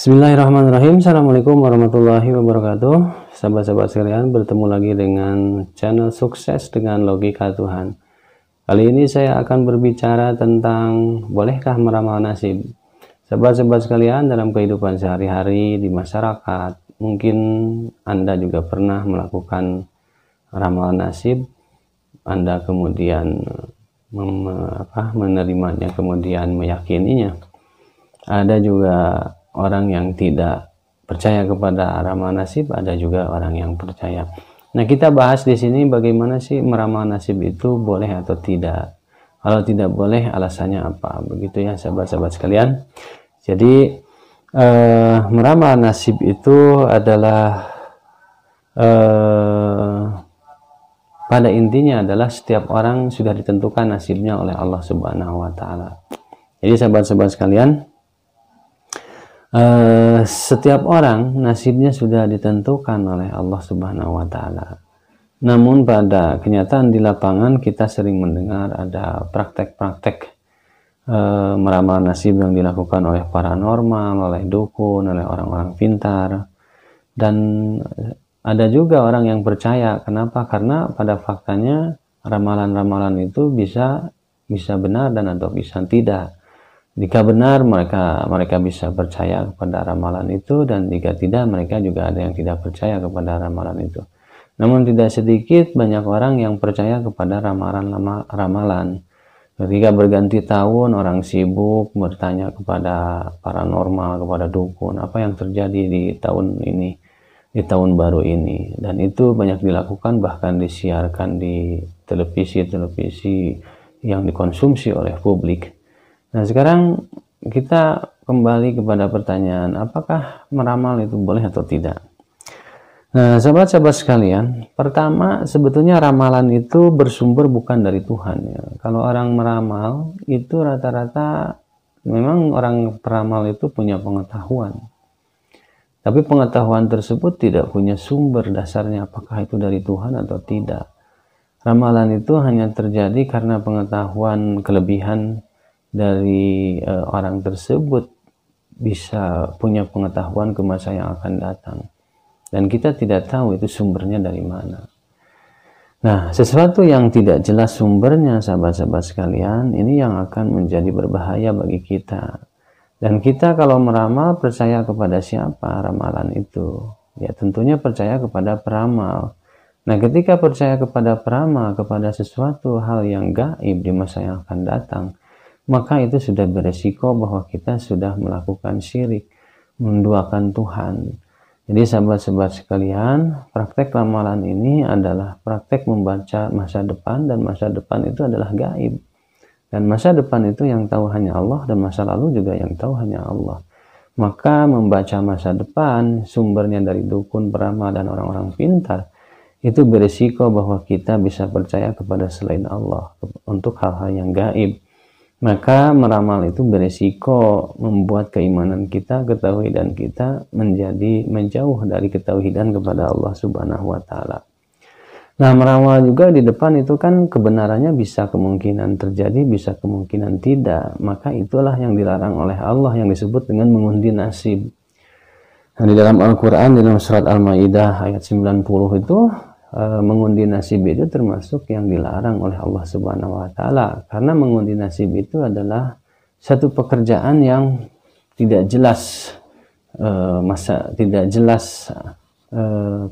Bismillahirrahmanirrahim. Assalamualaikum warahmatullahi wabarakatuh. Sahabat-sahabat sekalian, bertemu lagi dengan channel Sukses dengan Logika Tuhan. Kali ini saya akan berbicara tentang bolehkah meramal nasib. Sahabat-sahabat sekalian, dalam kehidupan sehari-hari di masyarakat, mungkin Anda juga pernah melakukan ramal nasib. Anda kemudian menerimanya, kemudian meyakininya. Ada juga orang yang tidak percaya kepada ramal nasib, ada juga orang yang percaya. Nah, kita bahas di sini bagaimana sih meramal nasib itu boleh atau tidak. Kalau tidak boleh, alasannya apa? Begitu ya, sahabat-sahabat sekalian. Jadi meramal nasib itu adalah pada intinya adalah setiap orang sudah ditentukan nasibnya oleh Allah Subhanahu wa taala. Jadi sahabat-sahabat sekalian, setiap orang nasibnya sudah ditentukan oleh Allah Subhanahu wa taala. Namun pada kenyataan di lapangan kita sering mendengar ada praktek-praktek meramal nasib yang dilakukan oleh paranormal, oleh dukun, oleh orang-orang pintar. Dan ada juga orang yang percaya. Kenapa? Karena pada faktanya ramalan-ramalan itu bisa benar dan atau bisa tidak. Jika benar, mereka bisa percaya kepada ramalan itu, dan jika tidak, mereka juga ada yang tidak percaya kepada ramalan itu. Namun tidak sedikit banyak orang yang percaya kepada ramalan. Ketika berganti tahun, orang sibuk bertanya kepada paranormal, kepada dukun, apa yang terjadi di tahun ini, di tahun baru ini. Dan itu banyak dilakukan, bahkan disiarkan di televisi yang dikonsumsi oleh publik. Nah, sekarang kita kembali kepada pertanyaan, apakah meramal itu boleh atau tidak? Nah, sahabat-sahabat sekalian, pertama, sebetulnya ramalan itu bersumber bukan dari Tuhan ya. Kalau orang meramal itu rata-rata memang orang peramal itu punya pengetahuan. Tapi pengetahuan tersebut tidak punya sumber dasarnya, apakah itu dari Tuhan atau tidak. Ramalan itu hanya terjadi karena pengetahuan kelebihan dari orang tersebut, bisa punya pengetahuan ke masa yang akan datang, dan kita tidak tahu itu sumbernya dari mana. Nah, sesuatu yang tidak jelas sumbernya, sahabat-sahabat sekalian, ini yang akan menjadi berbahaya bagi kita. Dan kita kalau meramal, percaya kepada siapa ramalan itu? Ya tentunya percaya kepada peramal. Nah, ketika percaya kepada peramal, kepada sesuatu hal yang gaib di masa yang akan datang, maka itu sudah beresiko bahwa kita sudah melakukan syirik, menduakan Tuhan. Jadi sahabat-sahabat sekalian, praktek ramalan ini adalah praktek membaca masa depan, dan masa depan itu adalah gaib. Dan masa depan itu yang tahu hanya Allah, dan masa lalu juga yang tahu hanya Allah. Maka membaca masa depan, sumbernya dari dukun, peramal, dan orang-orang pintar, itu beresiko bahwa kita bisa percaya kepada selain Allah untuk hal-hal yang gaib. Maka meramal itu beresiko membuat keimanan kita, ketauhidan kita menjadi menjauh dari ketauhidan kepada Allah Subhanahu wa taala. Nah, meramal juga di depan itu kan kebenarannya bisa kemungkinan terjadi, bisa kemungkinan tidak. Maka itulah yang dilarang oleh Allah, yang disebut dengan mengundi nasib. Nah, di dalam Al-Qur'an, di dalam surat Al-Maidah ayat 90 itu, mengundi nasib itu termasuk yang dilarang oleh Allah Subhanahu wa taala, karena mengundi nasib itu adalah satu pekerjaan yang tidak jelas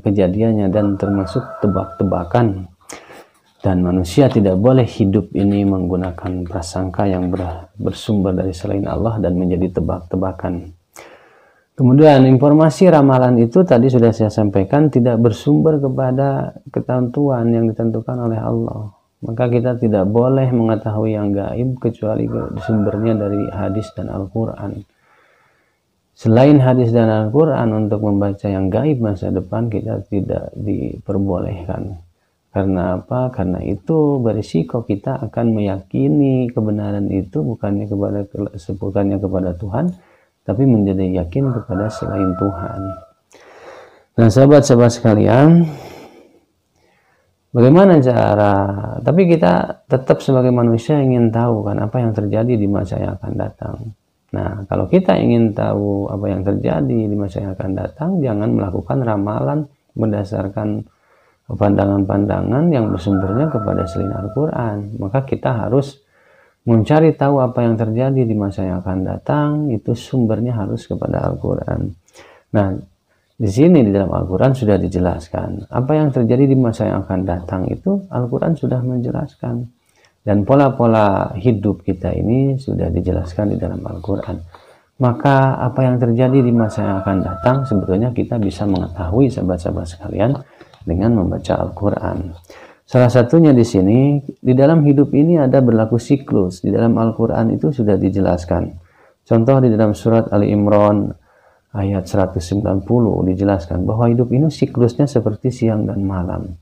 kejadiannya, dan termasuk tebak-tebakan, dan manusia tidak boleh hidup ini menggunakan prasangka yang bersumber dari selain Allah dan menjadi tebak-tebakan. Kemudian informasi ramalan itu tadi sudah saya sampaikan tidak bersumber kepada ketentuan yang ditentukan oleh Allah. Maka kita tidak boleh mengetahui yang gaib kecuali sumbernya dari hadis dan Al-Quran. Selain hadis dan Al-Quran, untuk membaca yang gaib masa depan kita tidak diperbolehkan. Karena apa? Karena itu berisiko kita akan meyakini kebenaran itu bukannya kepada Tuhan, tapi menjadi yakin kepada selain Tuhan. Nah, sahabat-sahabat sekalian, bagaimana cara? Tapi kita tetap sebagai manusia ingin tahu kan apa yang terjadi di masa yang akan datang. Nah, kalau kita ingin tahu apa yang terjadi di masa yang akan datang, jangan melakukan ramalan berdasarkan pandangan-pandangan yang bersumbernya kepada selain Al-Quran. Maka kita harus mencari tahu apa yang terjadi di masa yang akan datang, itu sumbernya harus kepada Al-Quran. Nah, di sini di dalam Al-Quran sudah dijelaskan apa yang terjadi di masa yang akan datang, itu Al-Quran sudah menjelaskan. Dan pola-pola hidup kita ini sudah dijelaskan di dalam Al-Quran. Maka apa yang terjadi di masa yang akan datang sebetulnya kita bisa mengetahui, sahabat-sahabat sekalian, dengan membaca Al-Quran. Salah satunya di sini, di dalam hidup ini ada berlaku siklus. Di dalam Al-Quran itu sudah dijelaskan. Contoh di dalam surat Ali Imran ayat 190 dijelaskan bahwa hidup ini siklusnya seperti siang dan malam.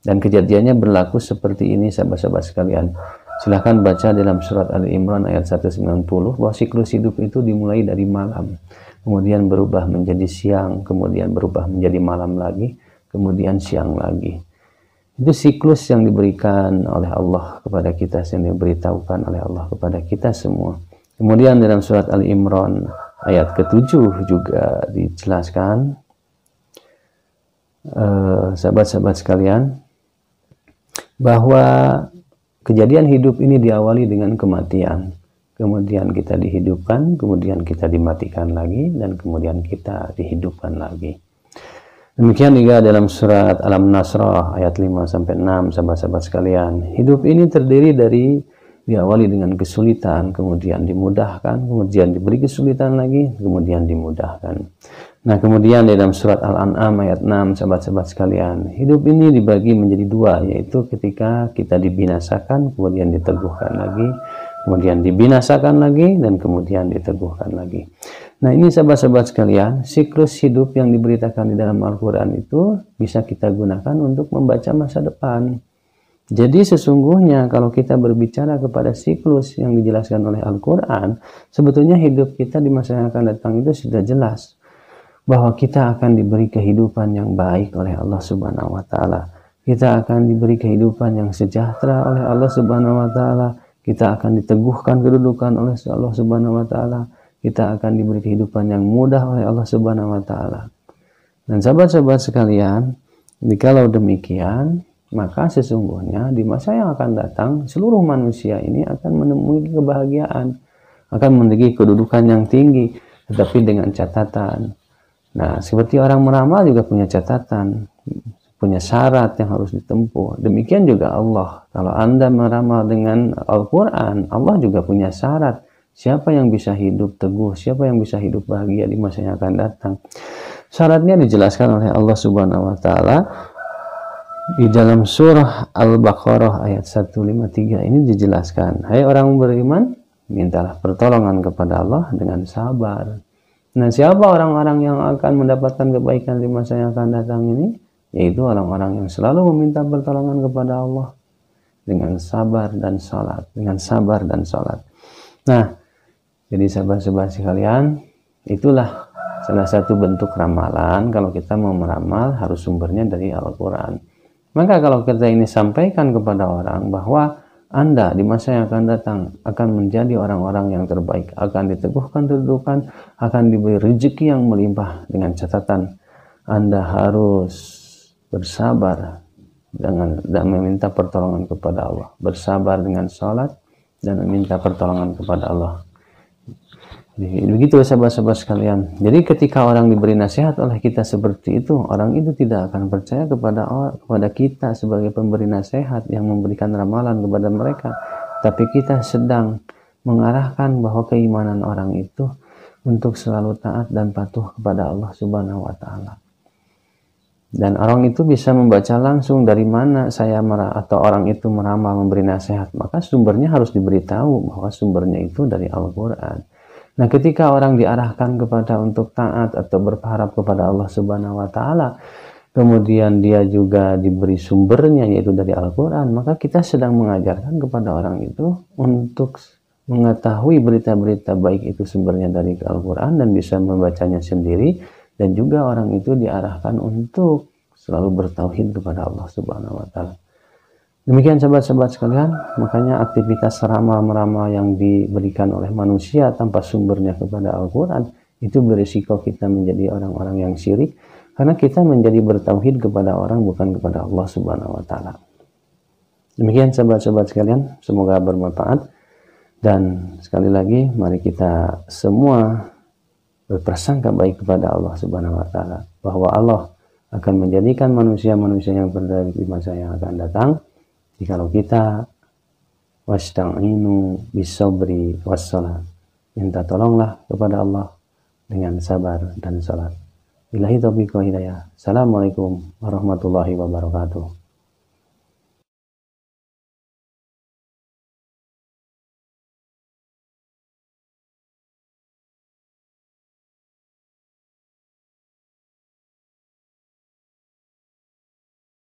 Dan kejadiannya berlaku seperti ini, sahabat-sahabat sekalian. Silahkan baca dalam surat Ali Imran ayat 190 bahwa siklus hidup itu dimulai dari malam, kemudian berubah menjadi siang, kemudian berubah menjadi malam lagi, kemudian siang lagi. Itu siklus yang diberikan oleh Allah kepada kita, yang diberitahukan oleh Allah kepada kita semua. Kemudian dalam surat Ali Imran ayat ke-7 juga dijelaskan, sahabat-sahabat sekalian, bahwa kejadian hidup ini diawali dengan kematian, kemudian kita dihidupkan, kemudian kita dimatikan lagi, dan kemudian kita dihidupkan lagi. Demikian juga dalam surat Al-Nasrah ayat 5-6, sahabat-sahabat sekalian, hidup ini terdiri dari diawali dengan kesulitan, kemudian dimudahkan, kemudian diberi kesulitan lagi, kemudian dimudahkan. Nah, kemudian dalam surat Al-An'am ayat 6, sahabat-sahabat sekalian, hidup ini dibagi menjadi dua, yaitu ketika kita dibinasakan, kemudian diteguhkan lagi, kemudian dibinasakan lagi, dan kemudian diteguhkan lagi. Nah, ini sahabat-sahabat sekalian, siklus hidup yang diberitakan di dalam Al-Quran itu bisa kita gunakan untuk membaca masa depan. Jadi sesungguhnya kalau kita berbicara kepada siklus yang dijelaskan oleh Al-Quran, sebetulnya hidup kita di masa yang akan datang itu sudah jelas bahwa kita akan diberi kehidupan yang baik oleh Allah Subhanahu wa taala. Kita akan diberi kehidupan yang sejahtera oleh Allah Subhanahu wa taala. Kita akan diteguhkan kedudukan oleh Allah Subhanahu wa taala. Kita akan diberi kehidupan yang mudah oleh Allah Subhanahu wa taala. Dan sahabat-sahabat sekalian, jikalau demikian, maka sesungguhnya di masa yang akan datang seluruh manusia ini akan menemui kebahagiaan, akan memiliki kedudukan yang tinggi, tetapi dengan catatan. Nah, seperti orang meramal juga punya catatan, punya syarat yang harus ditempuh. Demikian juga Allah. Kalau Anda meramal dengan Al-Quran, Allah juga punya syarat. Siapa yang bisa hidup teguh, siapa yang bisa hidup bahagia di masa yang akan datang. Syaratnya dijelaskan oleh Allah Subhanahu wa taala di dalam surah Al-Baqarah ayat 153 ini dijelaskan, hai orang beriman, mintalah pertolongan kepada Allah dengan sabar. Nah, siapa orang-orang yang akan mendapatkan kebaikan di masa yang akan datang ini? Yaitu orang-orang yang selalu meminta pertolongan kepada Allah dengan sabar dan salat, dengan sabar dan salat. Nah, jadi sahabat-sahabat sekalian, itulah salah satu bentuk ramalan. Kalau kita mau meramal harus sumbernya dari Al-Quran. Maka kalau kita ini sampaikan kepada orang bahwa Anda di masa yang akan datang akan menjadi orang-orang yang terbaik, akan diteguhkan kedudukan, akan diberi rezeki yang melimpah, dengan catatan Anda harus bersabar dan meminta pertolongan kepada Allah, bersabar dengan salat dan meminta pertolongan kepada Allah. Jadi, begitu sahabat-sahabat sekalian. Jadi ketika orang diberi nasihat oleh kita seperti itu, orang itu tidak akan percaya kepada kita sebagai pemberi nasihat yang memberikan ramalan kepada mereka. Tapi kita sedang mengarahkan bahwa keimanan orang itu untuk selalu taat dan patuh kepada Allah Subhanahu wa taala. Dan orang itu bisa membaca langsung dari mana atau orang itu meramal memberi nasihat. Maka sumbernya harus diberitahu bahwa sumbernya itu dari Al-Quran. Nah, ketika orang diarahkan kepada untuk taat atau berharap kepada Allah Subhanahu wa taala, kemudian dia juga diberi sumbernya yaitu dari Al-Quran, maka kita sedang mengajarkan kepada orang itu untuk mengetahui berita-berita baik itu sumbernya dari Al-Quran dan bisa membacanya sendiri, dan juga orang itu diarahkan untuk selalu bertauhid kepada Allah Subhanahu wa taala. Demikian sahabat-sahabat sekalian, makanya aktivitas rama-rama yang diberikan oleh manusia tanpa sumbernya kepada Al-Quran, itu berisiko kita menjadi orang-orang yang syirik, karena kita menjadi bertauhid kepada orang bukan kepada Allah Subhanahu wa Ta'ala. Demikian sahabat-sahabat sekalian, semoga bermanfaat. Dan sekali lagi, mari kita semua berprasangka baik kepada Allah Subhanahu wa Ta'ala, bahwa Allah akan menjadikan manusia-manusia yang berdaya di masa yang akan datang jikalau kita wasta'inu bisabri wassalat, minta tolonglah kepada Allah dengan sabar dan salat. Billahi taufiq wa hidayah. Assalamualaikum warahmatullahi wabarakatuh.